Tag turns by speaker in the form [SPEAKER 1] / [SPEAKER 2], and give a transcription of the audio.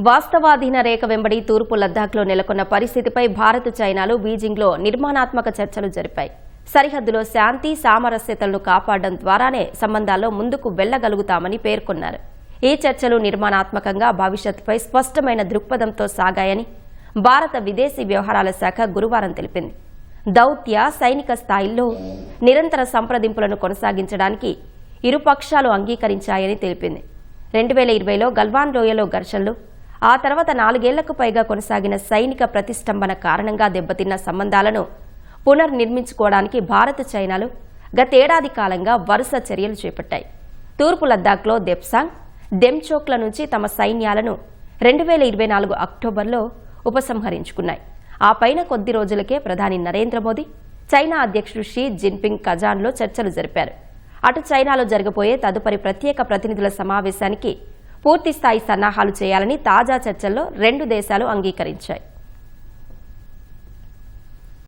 [SPEAKER 1] వాస్తవాధీన రేఖ వెంబడి తూర్పు లద్దాఖ్లో నెలకొన్న పరిస్థితిపై భారత్ చైనాలు బీజింగ్లో నిర్మాణాత్మక చర్చలు జరిపాయి. సరిహద్దులో శాంతి సామరస్యతలను కాపాడడం ద్వారానే సంబంధాల్లో ముందుకు వెళ్లగలుగుతామని పేర్కొన్నారు. ఈ చర్చలు నిర్మాణాత్మకంగా భవిష్యత్తుపై స్పష్టమైన దృక్పథంతో సాగాయని భారత విదేశీ వ్యవహారాల శాఖ గురువారం తెలిపింది. దౌత్య సైనిక స్థాయిల్లో నిరంతర సంప్రదింపులను కొనసాగించడానికి ఇరు పక్షాలు అంగీకరించాయని తెలిపింది. 2020లో గల్వాన్ లోయలో ఘర్షణలు, ఆ తర్వాత 4 ఏళ్లకు పైగా కొనసాగిన సైనిక ప్రతిష్టంభన కారణంగా దెబ్బతిన్న సంబంధాలను పునర్నిర్మించుకోవడానికి భారత్ చైనాలు గతేడాది కాలంగా వరుస చర్యలు చేపట్టాయి. తూర్పు లద్దాఖ్లో దెప్సాంగ్, డెమ్చోక్ల నుంచి తమ సైన్యాలను 2024 అక్టోబర్లో ఉపసంహరించుకున్నాయి. ఆ పైన కొద్ది రోజులకే ప్రధాని నరేంద్ర మోదీ, చైనా అధ్యక్షుడు షీ జిన్పింగ్ కజాన్లో చర్చలు జరిపారు. అటు చైనాలో జరగబోయే తదుపరి ప్రత్యేక ప్రతినిధుల సమావేశానికి పూర్తిస్థాయి సన్నాహాలు చేయాలని తాజా చర్చల్లో 2 దేశాలు అంగీకరించాయి.